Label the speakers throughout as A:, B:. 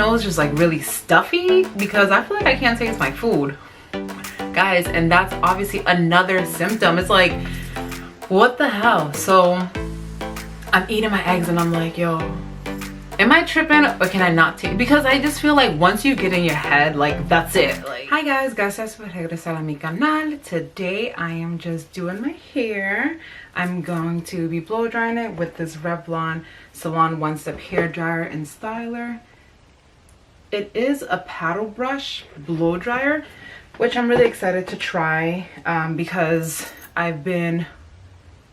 A: nose just like really stuffy because I feel like I can't taste my food, guys, and that's obviously another symptom. It's like, what the hell? So I'm eating my eggs and I'm like, yo, am I tripping or can I not take? Because I just feel like once you get in your head, like that's it. Like, hi guys, gracias por regresar a mi canal. Today I am just doing my hair. I'm going to be blow drying it with this Revlon Salon One Step Hair Dryer and Styler. It is a paddle brush blow dryer, which I'm really excited to try because I've been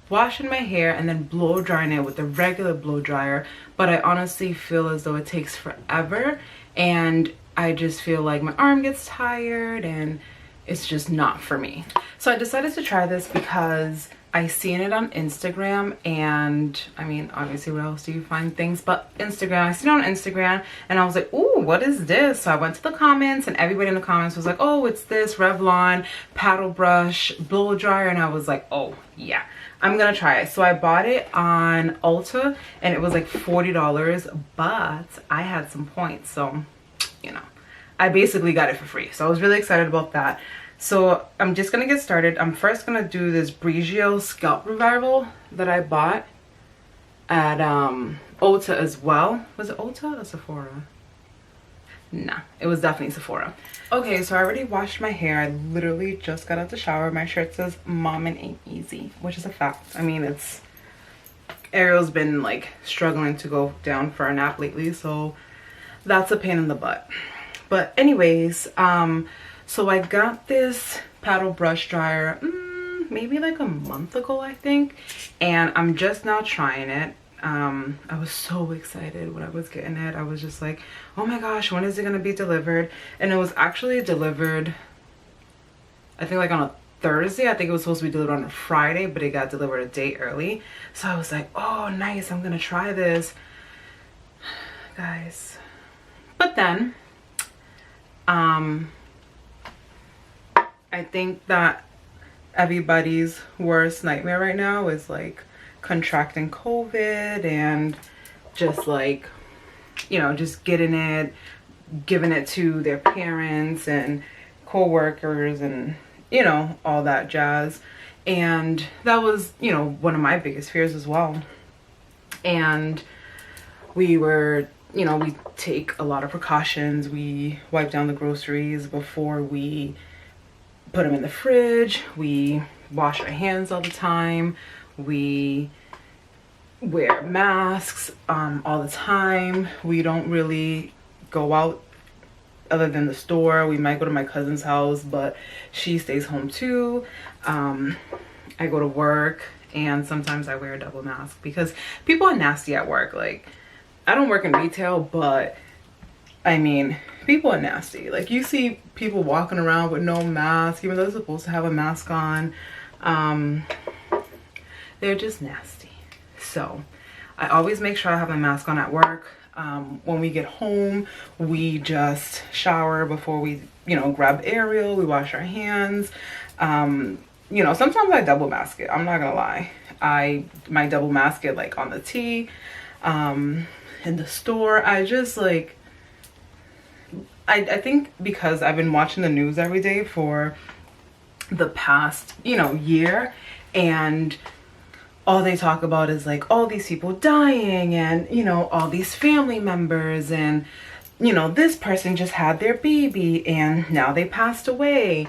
A: washing my hair and then blow drying it with the regular blow dryer, but I honestly feel as though it takes forever and I just feel like my arm gets tired and it's just not for me. So I decided to try this because I seen it on Instagram, and I mean, obviously where else do you find things but Instagram? I seen it on Instagram and I was like, ooh, what is this? So I went to the comments and everybody in the comments was like, oh, it's this Revlon paddle brush blow dryer, and I was like, oh yeah, I'm gonna try it. So I bought it on Ulta and it was like $40, but I had some points, so you know, I basically got it for free. So I was really excited about that. So I'm just gonna get started. I'm first gonna do this Briogeo Scalp Revival that I bought at Ulta as well. Was it Ulta or Sephora? Nah, it was definitely Sephora. Okay, so I already washed my hair. I literally just got out the shower. My shirt says "Mom and ain't easy," which is a fact. I mean, it's Ariel's been like struggling to go down for a nap lately, so that's a pain in the butt. But anyways, so I got this paddle brush dryer maybe like a month ago, I think, and I'm just now trying it. I was so excited when I was getting it. I was just like, oh my gosh, when is it gonna be delivered? And it was actually delivered, I think like on a Thursday. I think it was supposed to be delivered on a Friday, but it got delivered a day early. So I was like, oh nice, I'm gonna try this, guys. But then I think that everybody's worst nightmare right now is like contracting COVID and just like, you know, just getting it, giving it to their parents and co-workers and, you know, all that jazz. And that was, you know, one of my biggest fears as well. And we were, you know, we take a lot of precautions. We wipe down the groceries before we put them in the fridge. We wash our hands all the time. We wear masks all the time. We don't really go out other than the store. We might go to my cousin's house, but she stays home too. I go to work and sometimes I wear a double mask because people are nasty at work. Like, I don't work in retail, but I mean, people are nasty. Like, you see people walking around with no mask, even though they're supposed to have a mask on. They're just nasty. So I always make sure I have a mask on at work. When we get home, we just shower before we, you know, grab Ariel. We wash our hands. You know, sometimes I double mask it. I'm not gonna lie. I might double mask it like on the T, in the store. I just like, I think because I've been watching the news every day for the past, you know, year, and all they talk about is like all these people dying and, you know, all these family members, and, you know, this person just had their baby and now they passed away,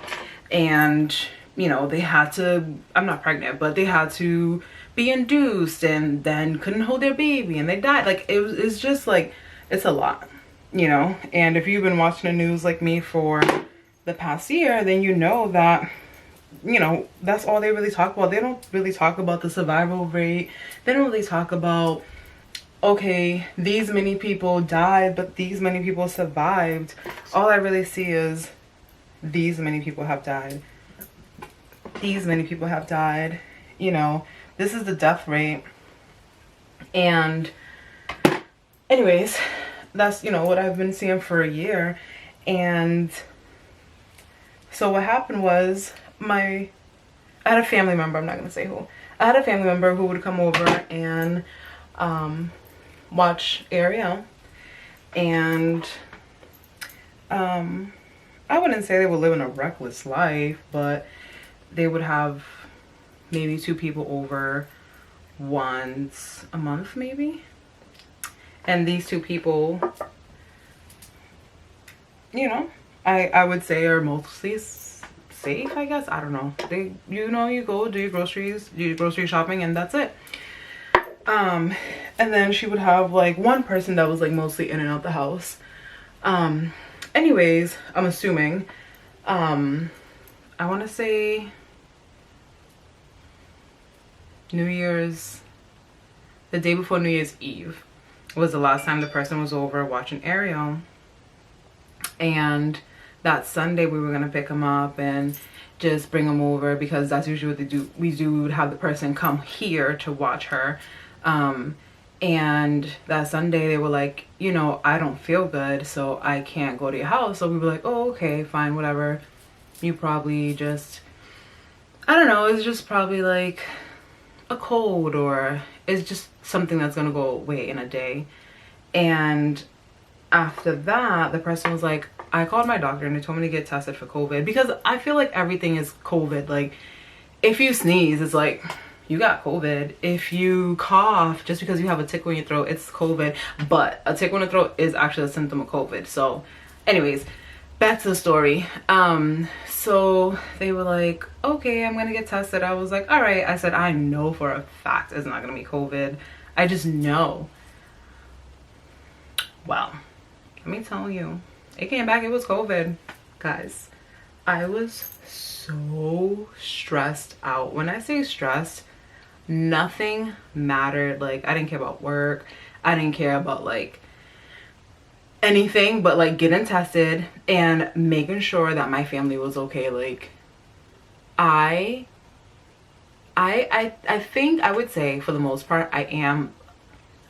A: and, you know, they had to, I'm not pregnant, but they had to be induced and then couldn't hold their baby and they died. Like, it's just like, it's a lot, you know. And if you've been watching the news like me for the past year, then you know that, you know, that's all they really talk about. They don't really talk about the survival rate. They don't really talk about, okay, these many people died, but these many people survived. All I really see is these many people have died. These many people have died. You know, this is the death rate. And anyways, that's, you know, what I've been seeing for a year. And so what happened was, I had a family member, I'm not gonna say who. I had a family member who would come over and watch Ariel, and I wouldn't say they were living a reckless life, but they would have maybe 2 people over once a month maybe. And these 2 people, you know, I would say are mostly safe, I guess. I don't know. They, you know, you go do your groceries, do your grocery shopping, and that's it. And then she would have like 1 person that was like mostly in and out the house. Anyways, I'm assuming, I want to say the day before New Year's Eve was the last time the person was over watching Ariel. And that Sunday we were gonna pick him up and just bring him over, because that's usually what they do. We would have the person come here to watch her. And that Sunday they were like, you know, I don't feel good, so I can't go to your house. So we were like, oh, okay, fine, whatever. You probably just, I don't know, it's just probably like a cold, or it's just something that's gonna go away in a day. And after that, the person was like, I called my doctor and they told me to get tested for COVID, because I feel like everything is COVID. Like, if you sneeze, it's like you got COVID. If you cough, just because you have a tickle in your throat, it's COVID. But a tickle in the throat is actually a symptom of COVID. So anyways, back to the story. So they were like, okay, I'm gonna get tested. I was like, all right. I said, I know for a fact it's not gonna be COVID. I just know. Well, let me tell you, it came back, it was COVID. Guys, I was so stressed out. When I say stressed, nothing mattered. Like, I didn't care about work, I didn't care about like anything but like getting tested and making sure that my family was okay. Like, I think I would say for the most part I am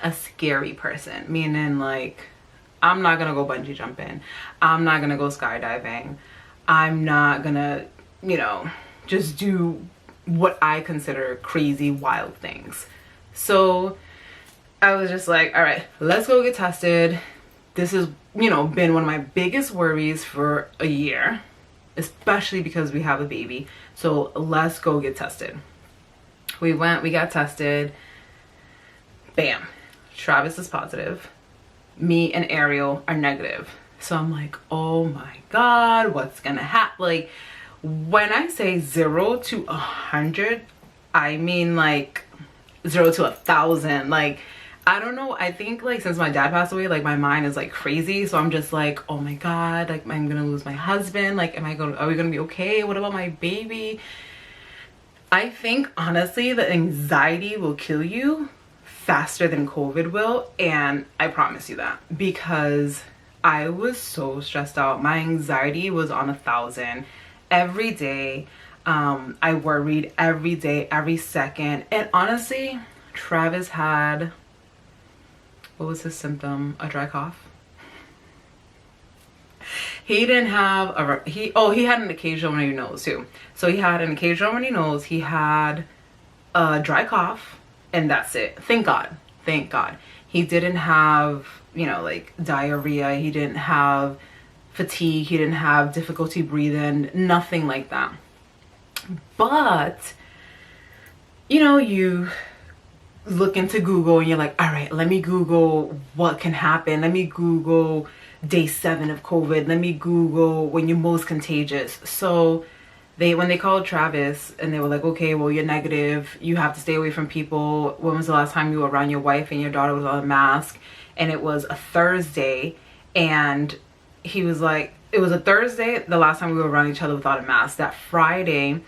A: a scary person, meaning like I'm not gonna go bungee jumping, I'm not gonna go skydiving, I'm not gonna, you know, just do what I consider crazy wild things. So I was just like, all right, let's go get tested. This has, you know, been one of my biggest worries for a year, especially because we have a baby. So let's go get tested. We went, we got tested. Bam, Travis is positive. Me and Ariel are negative. So I'm like, oh my God, what's gonna happen? Like, when I say 0 to 100, I mean like 0 to 1,000. Like, I don't know, I think like since my dad passed away, like my mind is like crazy. So I'm just like, oh my God, like I'm gonna lose my husband. Like, are we gonna be okay? What about my baby? I think honestly the anxiety will kill you faster than COVID will, and I promise you that, because I was so stressed out. My anxiety was on 1,000 every day. I worried every day, every second. And honestly, Travis had, what was his symptom? A dry cough. He didn't have he had an occasional runny nose too. So he had an occasional runny nose, he had a dry cough, and that's it. Thank God. Thank God. He didn't have, you know, like diarrhea. He didn't have fatigue. He didn't have difficulty breathing. Nothing like that. But, you know, you look into Google and you're like, all right, let me Google what can happen. Let me Google day 7 of COVID. Let me Google when you're most contagious. So when they called Travis and they were like, okay, well, you're negative, you have to stay away from people. When was the last time you were around your wife and your daughter was on a mask? And it was a Thursday, and he was like, it was a Thursday the last time we were around each other without a mask. That Friday,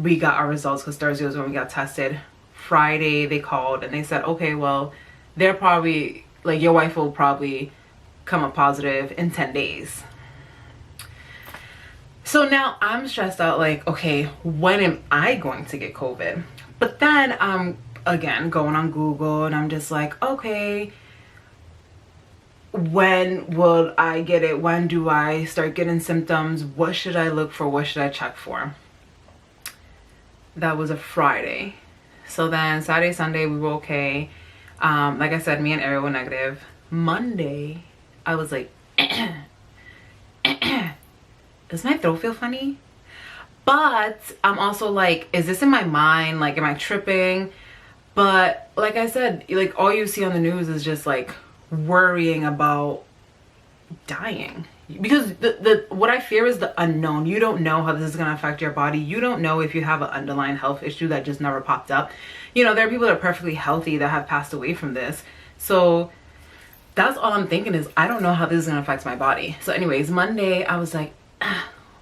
A: we got our results, because Thursday was when we got tested. Friday they called and they said, okay, well, they're probably like, your wife will probably come up positive in 10 days. So now I'm stressed out, like, okay, when am I going to get COVID? But then I'm again going on Google and I'm just like, okay, when will I get it? When do I start getting symptoms? What should I look for? What should I check for? That was a Friday. So then Saturday, Sunday, we were okay. Like I said, me and Ariel were negative. Monday, I was like, does my throat feel funny? But I'm also like, is this in my mind? Like, am I tripping? But like I said, like all you see on the news is just like worrying about dying, because the what I fear is the unknown. You don't know how this is going to affect your body. You don't know if you have an underlying health issue that just never popped up. You know, there are people that are perfectly healthy that have passed away from this. So that's all I'm thinking is, I don't know how this is going to affect my body. So anyways, Monday I was like,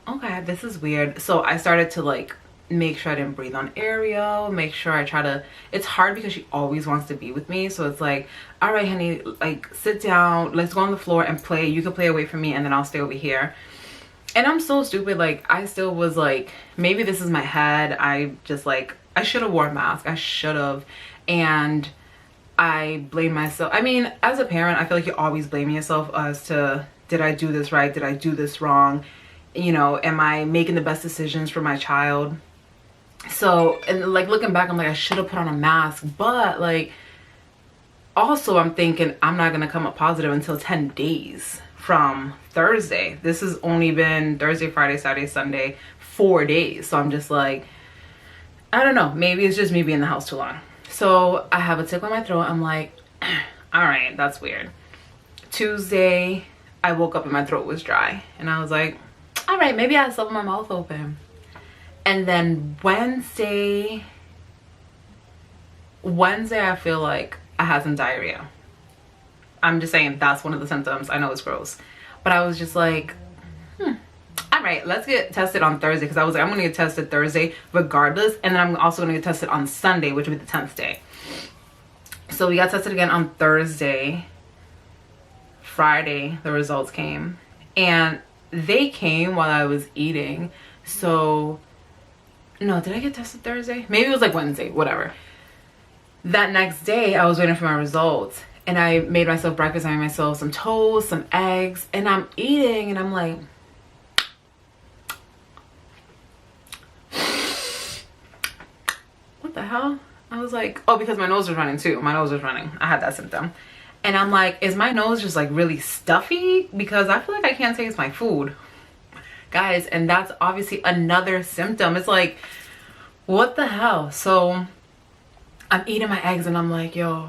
A: okay, this is weird. So I started to like make sure I didn't breathe on Ariel, make sure I try to, it's hard because she always wants to be with me. So it's like, all right, honey, like sit down, let's go on the floor and play. You can play away from me and then I'll stay over here. And I'm so stupid. Like, I still was like, maybe this is my head. I just like, I should have worn a mask. I should have. And I blame myself. I mean, as a parent, I feel like you're always blaming yourself as to, did I do this right? Did I do this wrong? You know, am I making the best decisions for my child? So, and like looking back, I'm like, I should have put on a mask. But like, also I'm thinking I'm not gonna come up positive until 10 days from Thursday. This has only been Thursday, Friday, Saturday, Sunday, 4 days. So I'm just like, I don't know, maybe it's just me being in the house too long. So I have a tickle in my throat. I'm like, all right, that's weird. Tuesday, I woke up and my throat was dry. And I was like, all right, maybe I slept with my mouth open. And then Wednesday, I feel like I had some diarrhea. I'm just saying that's one of the symptoms. I know it's gross. But I was just like, all right, let's get tested on Thursday. Because I was like, I'm going to get tested Thursday regardless. And then I'm also going to get tested on Sunday, which would be the 10th day. So we got tested again on Thursday. Friday, the results came. And they came while I was eating. So... no, did I get tested Thursday? Maybe it was like Wednesday, whatever. That next day, I was waiting for my results. And I made myself breakfast. I made myself some toast, some eggs. And I'm eating and I'm like... what the hell? I was like... oh, because my nose was running too. My nose was running. I had that symptom. And I'm like, is my nose just like really stuffy? Because I feel like I can't taste my food. Guys, and that's obviously another symptom. It's like, what the hell? So I'm eating my eggs and I'm like, yo,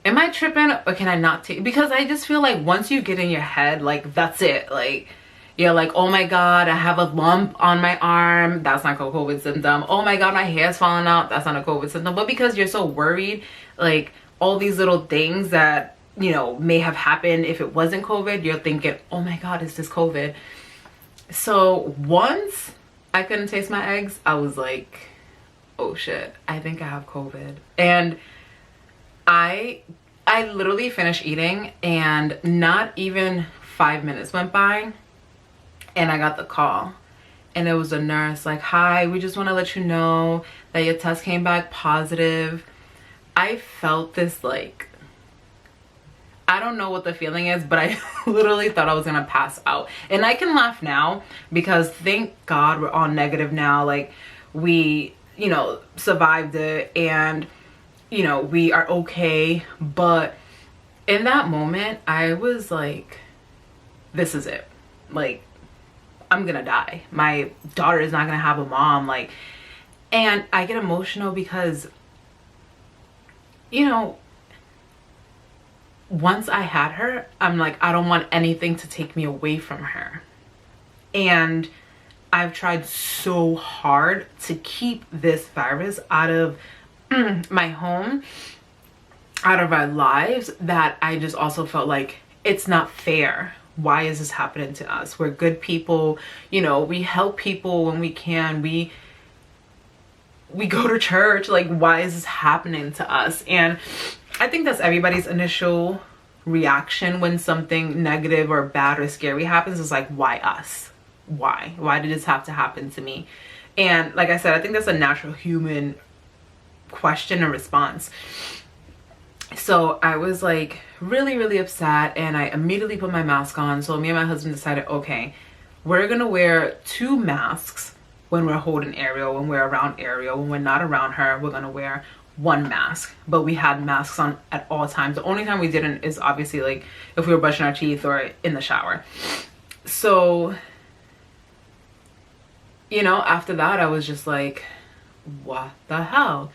A: am I tripping or can I not take? Because I just feel like once you get in your head, like that's it. Like you're like, oh my God, I have a lump on my arm. That's not a COVID symptom. Oh my God, my hair's falling out. That's not a COVID symptom. But because you're so worried, like all these little things that, you know, may have happened if it wasn't COVID, you're thinking, oh my God, is this COVID? So once I couldn't taste my eggs, I was like, oh shit, I think I have COVID. And I literally finished eating and not even 5 minutes went by and I got the call. And it was a nurse like, hi, we just want to let you know that your test came back positive. I felt this like, I don't know what the feeling is, but I literally thought I was gonna pass out. And I can laugh now because thank God we're all negative now. Like we, you know, survived it and, you know, we are okay. But in that moment, I was like, this is it. Like, I'm gonna die. My daughter is not gonna have a mom. Like, and I get emotional because, you know, once I had her, I'm like, I don't want anything to take me away from her. And I've tried so hard to keep this virus out of my home, out of our lives, that I just also felt like it's not fair. Why is this happening to us? We're good people, you know, we help people when we can, we go to church. Like, why is this happening to us? And I think that's everybody's initial reaction when something negative or bad or scary happens, is like, why us? Why did this have to happen to me? And like I said, I think that's a natural human question and response. So I was like really upset and I immediately put my mask on. So me and my husband decided, okay, we're gonna wear 2 masks when we're holding Ariel, when we're around Ariel. When we're not around her, we're gonna wear 1 mask. But we had masks on at all times. The only time we didn't is obviously like if we were brushing our teeth or in the shower. So, you know, after that, I was just like, what the hell?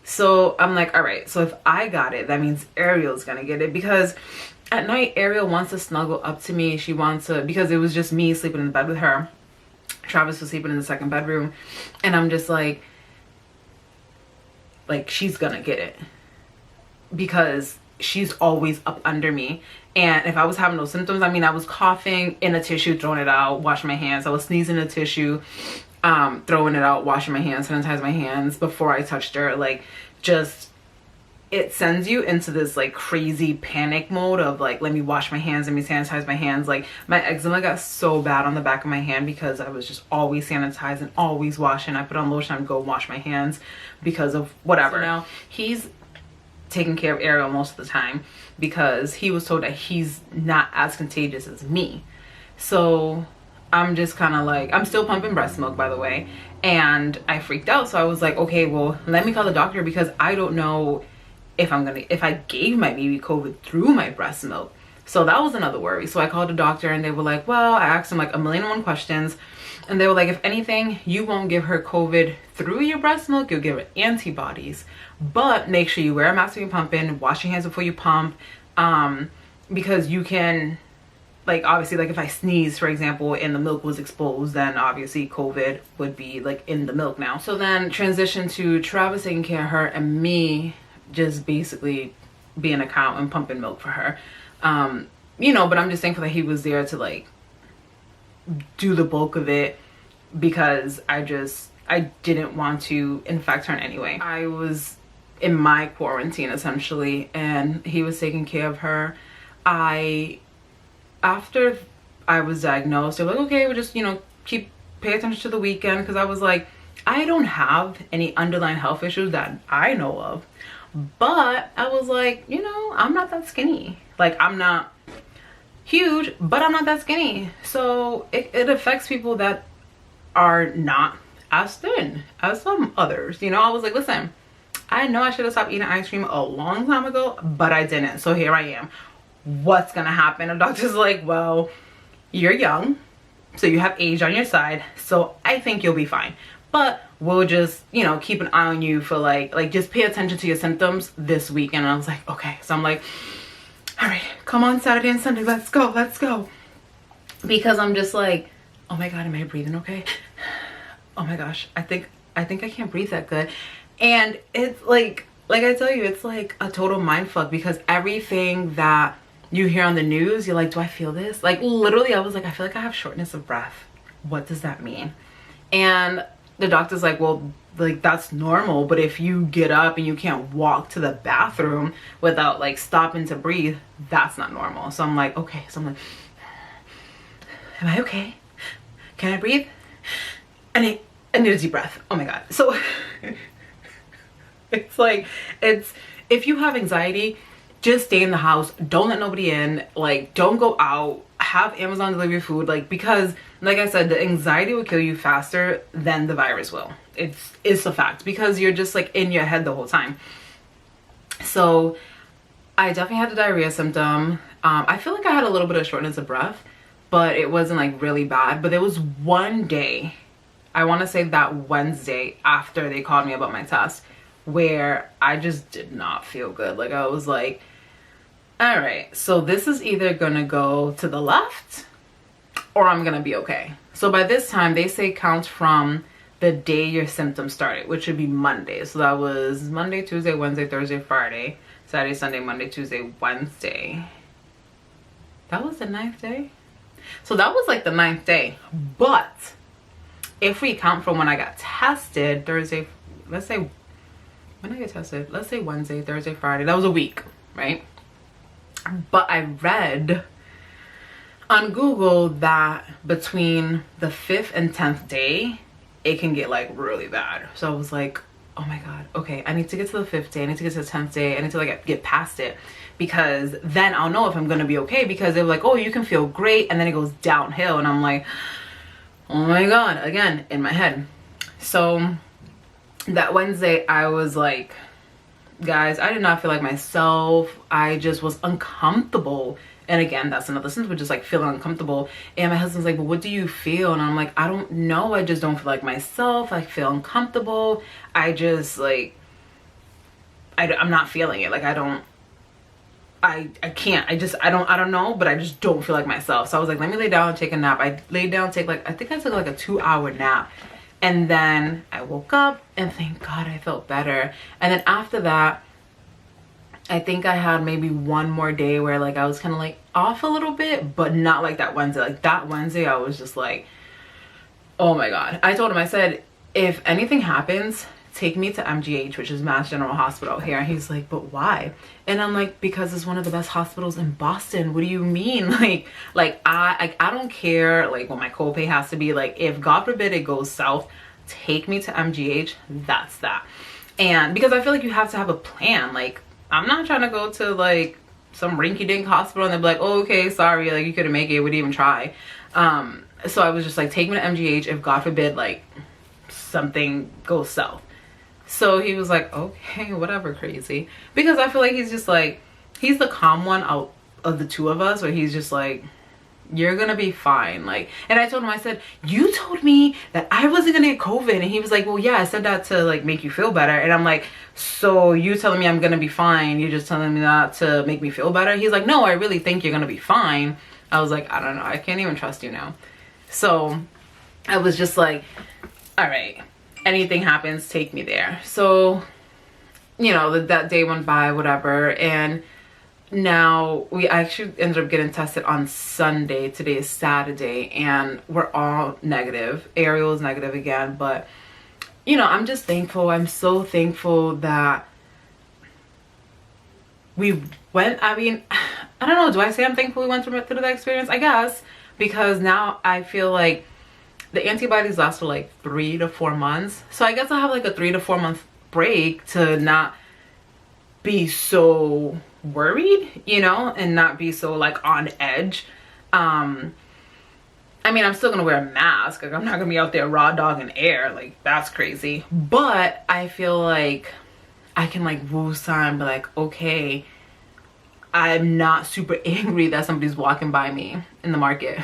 A: So I'm like, all right, so if I got it, that means Ariel's gonna get it, because at night Ariel wants to snuggle up to me. She wants to, because it was just me sleeping in the bed with her. Travis was sleeping in the second bedroom, and I'm just like she's gonna get it because she's always up under me. And if I was having those symptoms, I mean, I was coughing in a tissue, throwing it out, washing my hands. I was sneezing in a tissue, throwing it out, washing my hands, sanitize my hands before I touched her. Like, just, it sends you into this like crazy panic mode of like, let me wash my hands, let me sanitize my hands. Like, my eczema got so bad on the back of my hand because I was just always sanitizing, always washing. I put on lotion, I would go wash my hands because of whatever. So now he's taking care of Ariel most of the time because he was told that he's not as contagious as me. So I'm just kind of like, I'm still pumping breast milk, by the way, and I freaked out. So I was like, okay, well, let me call the doctor because I don't know if I gave my baby COVID through my breast milk. So that was another worry. So I called the doctor and they were like, well, I asked them like 1,000,001 questions, and they were like, if anything, you won't give her COVID through your breast milk, you'll give her antibodies, but make sure you wear a mask when you're pumping, wash your hands before you pump, because you can, like, obviously, like if I sneeze, for example, and the milk was exposed, then obviously COVID would be like in the milk now. So then transition to Travis taking care of her and me just basically being a cow and pumping milk for her. You know, but I'm just thankful that he was there to like do the bulk of it because I didn't want to infect her in any way. I was in my quarantine essentially, and he was taking care of her. After I was diagnosed, they were like, okay, we'll just, you know, pay attention to the weekend, because I was like, I don't have any underlying health issues that I know of, but I was like, you know, I'm not that skinny. Like, I'm not huge, but I'm not that skinny. So it affects people that are not as thin as some others. You know, I was like, listen, I know I should have stopped eating ice cream a long time ago, but I didn't. So here I am. What's gonna happen? The doctor's like, well, you're young, so you have age on your side, so I think you'll be fine. But we'll just, you know, keep an eye on you for like just pay attention to your symptoms this week. And I was like, okay. So I'm like, all right, come on Saturday and Sunday, let's go. Because I'm just like, oh my God, am I breathing okay? Oh my gosh, I think I can't breathe that good. And it's like I tell you, it's like a total mind fuck, because everything that you hear on the news, you're like, do I feel this? Like, literally, I was like, I feel like I have shortness of breath. What does that mean? And the doctor's like, well, like, that's normal, but if you get up and you can't walk to the bathroom without like stopping to breathe, that's not normal. So I'm like, okay. So I'm like, am I okay? Can I breathe? I need a deep breath. Oh my God. So it's like, if you have anxiety, just stay in the house. Don't let nobody in. Like, don't go out. Have Amazon deliver your food. Like, because like I said, the anxiety will kill you faster than the virus will. It's a fact, because you're just like in your head the whole time. So I definitely had the diarrhea symptom. I feel like I had a little bit of shortness of breath, but it wasn't like really bad. But there was one day, I want to say that Wednesday after they called me about my test, where I just did not feel good. Like, I was like, all right, so this is either gonna go to the left or I'm gonna be okay. So by this time, they say count from the day your symptoms started, which would be Monday. So that was Monday, Tuesday, Wednesday, Thursday, Friday, Saturday, Sunday, Monday, Tuesday, Wednesday. That was the 9th day. So that was like the 9th day. But if we count from when I got tested, Thursday, let's say, when I get tested, let's say Wednesday, Thursday, Friday, that was a week, right? But I read on Google that between the 5th and 10th day, it can get like really bad. So I was like, oh my God, okay, I need to get to the 5th day, I need to get to the 10th day, I need to like get past it, because then I'll know if I'm gonna be okay. Because they're like, oh, you can feel great, and then it goes downhill, and I'm like, oh my God, again, in my head. So that Wednesday, I was like, guys, I did not feel like myself. I just was uncomfortable And again, that's another symptom, just like feeling uncomfortable. And my husband's like, well, what do you feel? And I'm like, I don't know. I just don't feel like myself. I feel uncomfortable. I just like, I'm not feeling it. Like, I can't. I don't know, but I just don't feel like myself. So I was like, let me lay down and take a nap. I laid down, I think I took like a 2-hour nap. And then I woke up and thank God I felt better. And then after that, I think I had maybe one more day where like I was kind of like off a little bit, but not like that Wednesday. Like that Wednesday, I was just like, oh my God. I told him, I said, if anything happens, take me to MGH, which is Mass General Hospital here. And he's like, but why? And I'm like, because it's one of the best hospitals in Boston. What do you mean? I don't care like what my copay has to be. Like, if God forbid it goes south, take me to MGH. That's that. And because I feel like you have to have a plan. Like, I'm not trying to go to like some rinky-dink hospital and they're like, oh, okay, sorry, like you couldn't make it, we didn't even try. So I was just like, take me to MGH if God forbid like something goes south. So he was like, okay, whatever, crazy. Because I feel like he's just like, he's the calm one out of the two of us, where he's just like, you're gonna be fine. Like, and I told him, I said, you told me that I wasn't gonna get COVID. And he was like, well, yeah, I said that to like make you feel better. And I'm like, so you telling me I'm gonna be fine, you're just telling me that to make me feel better? He's like, no, I really think you're gonna be fine. I was like, I don't know, I can't even trust you now. So I was just like, all right, anything happens, take me there. So, you know, that day went by, whatever. And now we actually ended up getting tested on Sunday. Today is Saturday, and we're all negative. Ariel is negative again, but you know, I'm just thankful. I'm so thankful that we went. I mean, I don't know, do I say I'm thankful we went through that experience? I guess, because now I feel like the antibodies last for like 3 to 4 months. So I guess I'll have like a 3 to 4 month break to not be so worried, you know, and not be so like on edge. I mean, I'm still gonna wear a mask. Like, I'm not gonna be out there raw dogging air. Like, that's crazy. But I feel like I can like woosah and be like, okay, I'm not super angry that somebody's walking by me in the market.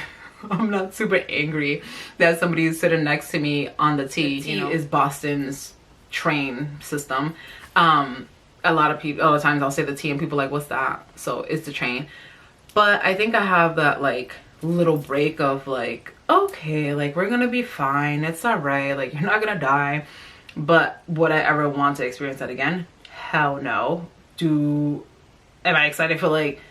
A: I'm not super angry that somebody's sitting next to me on the T. The T, you know, is Boston's train system. A lot of people, all the times I'll say the T and people are like, what's that? So it's the train. But I think I have that like little break of like, okay, like we're gonna be fine, it's all right, like you're not gonna die. But would I ever want to experience that again? Hell no. Am I excited for like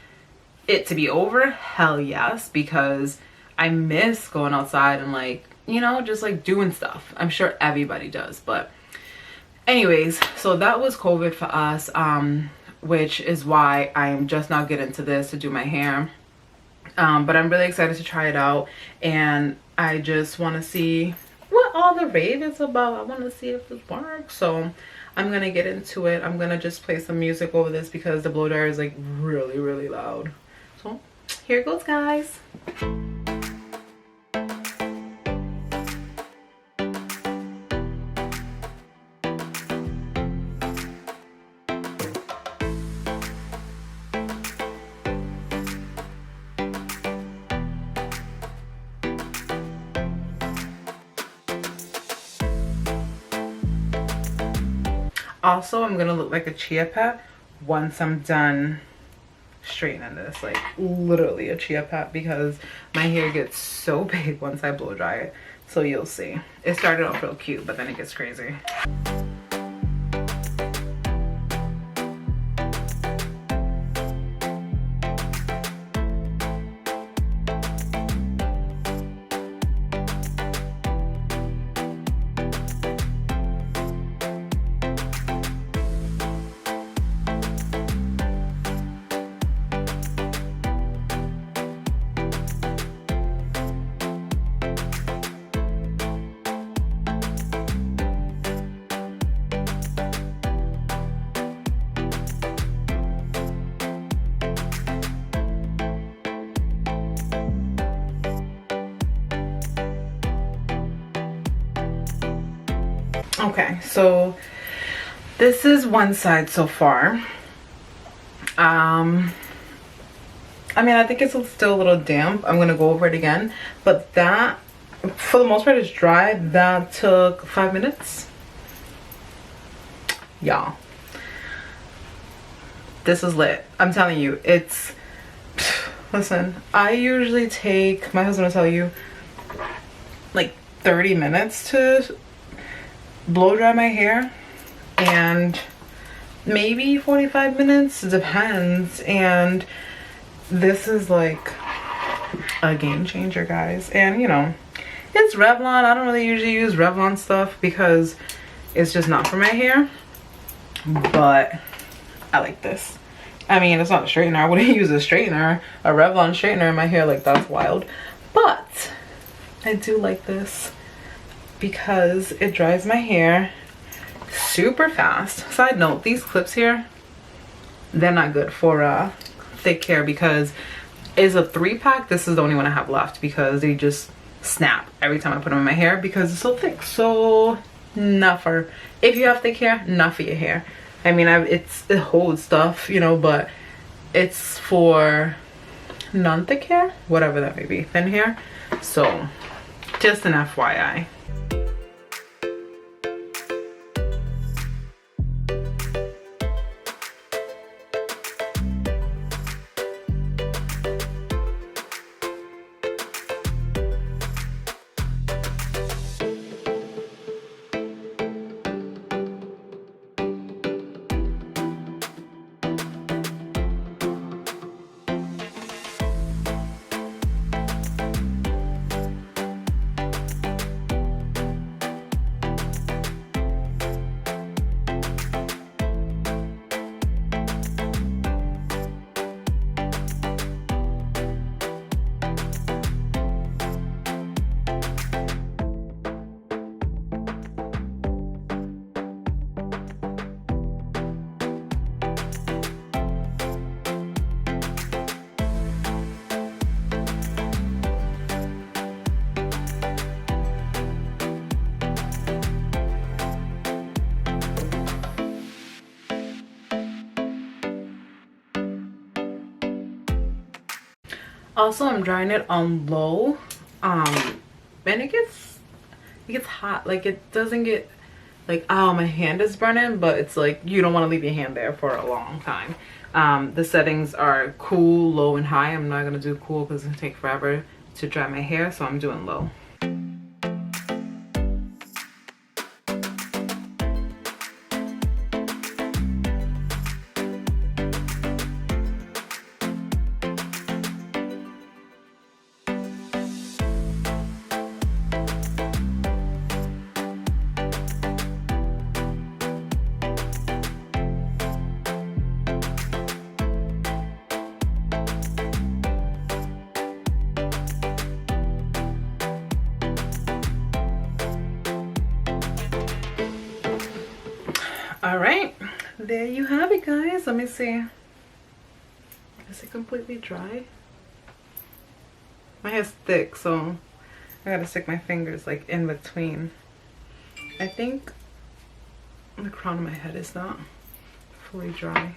A: it to be over? Hell yes, because I miss going outside and like, you know, just like doing stuff. I'm sure everybody does. But anyways, so that was COVID for us, which is why I am just now getting to this to do my hair. But I'm really excited to try it out, and I just want to see what all the rave is about. I want to see if this works. So I'm gonna get into it. I'm gonna just play some music over this because the blow dryer is like really, really loud. So here it goes, guys. Also, I'm gonna look like a chia pet once I'm done straightening this, like literally a chia pet, because my hair gets so big once I blow dry it. So you'll see. It started off real cute, but then it gets crazy. Okay, so this is one side so far. I mean, I think it's still a little damp. I'm gonna go over it again, but that, for the most part, is dry. That took 5 minutes. Y'all, this is lit. I'm telling you, it's, listen, I usually take, my husband will tell you, like 30 minutes to blow dry my hair, and maybe 45 minutes, depends. And this is like a game changer, guys. And you know, it's Revlon. I don't really usually use Revlon stuff because it's just not for my hair, but I like this. I mean, it's not a straightener. I wouldn't use a straightener, a Revlon straightener in my hair. Like, that's wild. But I do like this because it dries my hair super fast. Side note, these clips here, they're not good for thick hair because it's a 3-pack. This is the only one I have left because they just snap every time I put them in my hair because it's so thick. So not for, if you have thick hair, not for your hair. I mean, it holds stuff, you know, but it's for non-thick hair, whatever that may be, thin hair. So just an FYI. Also, I'm drying it on low, and it gets hot. Like, it doesn't get like, oh, my hand is burning, but it's like you don't want to leave your hand there for a long time. The settings are cool, low, and high. I'm not gonna do cool because it's gonna take forever to dry my hair, so I'm doing low. All right, there you have it, guys. Let me see. Is it completely dry? My hair's thick, so I gotta stick my fingers like in between. I think the crown of my head is not fully dry.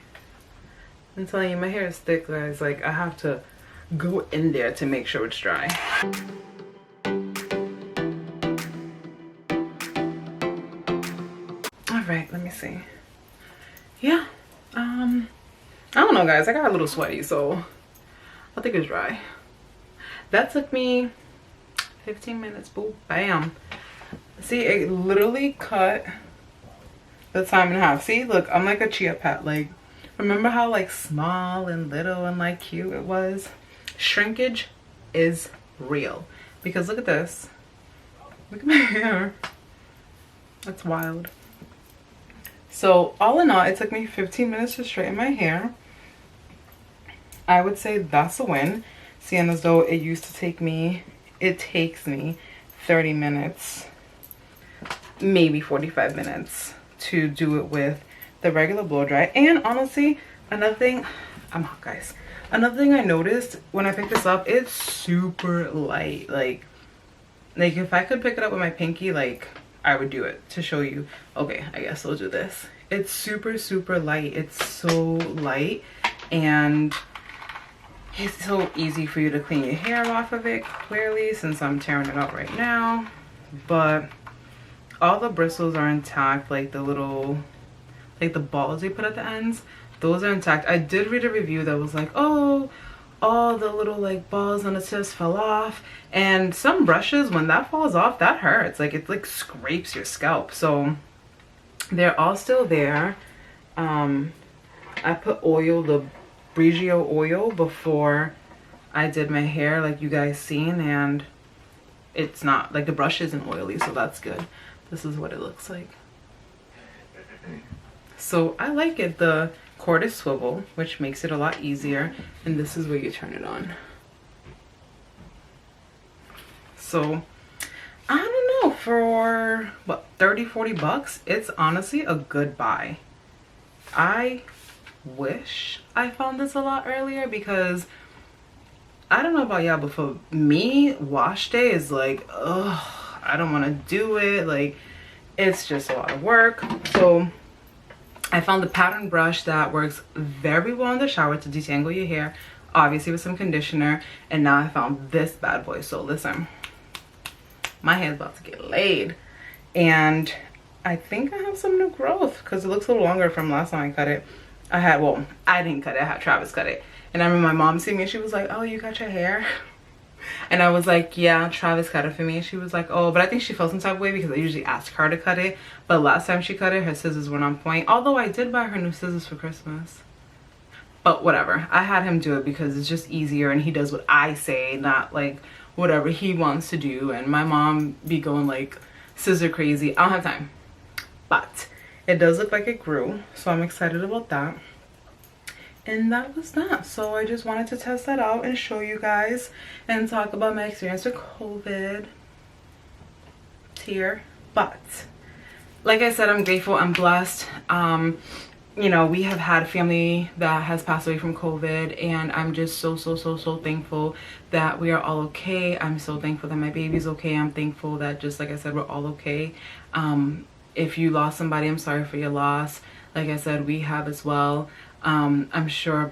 A: I'm telling you, my hair is thick, guys. Like, I have to go in there to make sure it's dry. All right, let me see. Yeah, I don't know, guys. I got a little sweaty, so I think it's dry. That took me 15 minutes. Boom, bam. See, it literally cut the time in half. See, look, I'm like a chia pet. Like, remember how like small and little and like cute it was? Shrinkage is real, because look at this. Look at my hair. That's wild. So all in all, it took me 15 minutes to straighten my hair. I would say that's a win, seeing as though it used to take me, it takes me 30 minutes, maybe 45 minutes to do it with the regular blow dry. And honestly, another thing, I'm hot, guys. Another thing I noticed when I picked this up, it's super light. Like if I could pick it up with my pinky, like, I would do it to show you. Okay, I guess I'll do this. It's super, super light. It's so light, and It's so easy for you to clean your hair off of it, clearly, since I'm tearing it out right now. But all the bristles are intact, like the little, like the balls they put at the ends, those are intact. I did read a review that was like, oh, all the little like balls on the tips fell off. And some brushes, when that falls off, that hurts. Like it like scrapes your scalp. So they're all still there. I put oil, the Brigio oil, before I did my hair, like you guys seen, and it's not, like the brush isn't oily, so that's good. This is what it looks like. So I like it. The cord is swivel, which makes it a lot easier, and this is where you turn it on. So I don't know, for what, 30-40 bucks, it's honestly a good buy. I wish I found this a lot earlier, because I don't know about y'all, but for me, wash day is like, ugh, I don't want to do it. Like, it's just a lot of work. So I found the pattern brush that works very well in the shower to detangle your hair, obviously with some conditioner. And now I found this bad boy. So listen, my hair's about to get laid, and I think I have some new growth because it looks a little longer from last time I cut it. Well, I didn't cut it, I had Travis cut it. And I remember my mom seeing me and she was like, oh, you cut your hair? And I was like, yeah, Travis cut it for me. And she was like, oh, but I think she felt some type of way because I usually ask her to cut it. But last time she cut it, her scissors weren't on point. Although I did buy her new scissors for Christmas. But whatever, I had him do it because it's just easier and he does what I say, not like whatever he wants to do. And my mom be going like scissor crazy. I don't have time. But it does look like it grew, so I'm excited about that. And that was that. So I just wanted to test that out and show you guys and talk about my experience with COVID here. But like I said, I'm grateful, I'm blessed. You know, we have had family that has passed away from COVID, and I'm just so thankful that we are all okay. I'm so thankful that my baby's okay. I'm thankful that, just like I said, we're all okay. If you lost somebody, I'm sorry for your loss. Like I said, we have as well. I'm sure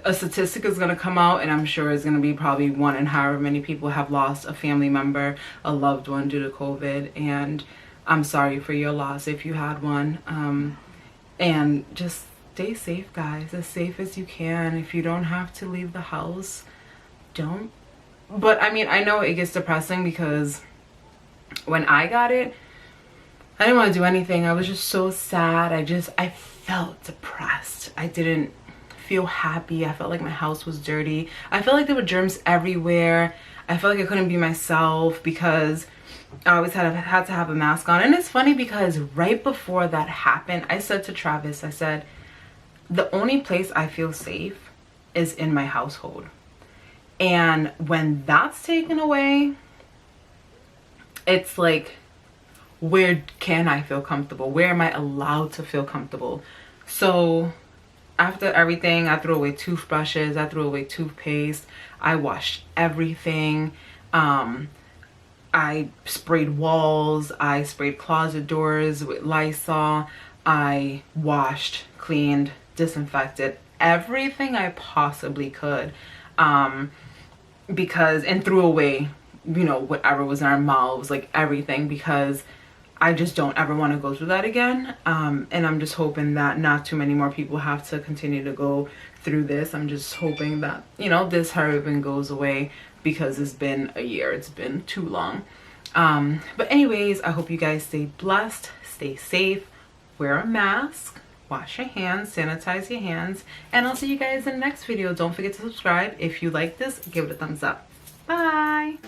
A: a statistic is going to come out, and I'm sure it's going to be probably one in however many people have lost a family member, a loved one due to COVID. And I'm sorry for your loss if you had one. And just stay safe, guys, as safe as you can. If you don't have to leave the house, don't. But I mean, I know it gets depressing because when I got it, I didn't want to do anything. I was just so sad. I felt depressed. I didn't feel happy. I felt like my house was dirty. I felt like there were germs everywhere. I felt like I couldn't be myself because I always had to have a mask on. And it's funny because right before that happened, I said to Travis, I said, the only place I feel safe is in my household. And when that's taken away, it's like, where can I feel comfortable? Where am I allowed to feel comfortable? So after everything, I threw away toothbrushes, I threw away toothpaste, I washed everything. I sprayed walls, I sprayed closet doors with Lysol, I washed, cleaned, disinfected everything I possibly could, because, and threw away, you know, whatever was in our mouths, like everything, because I just don't ever want to go through that again. And I'm just hoping that not too many more people have to continue to go through this. I'm just hoping that, you know, this hurricane goes away, because it's been a year. It's been too long. But anyways, I hope you guys stay blessed, stay safe, wear a mask, wash your hands, sanitize your hands, and I'll see you guys in the next video. Don't forget to subscribe. If you like this, give it a thumbs up. Bye.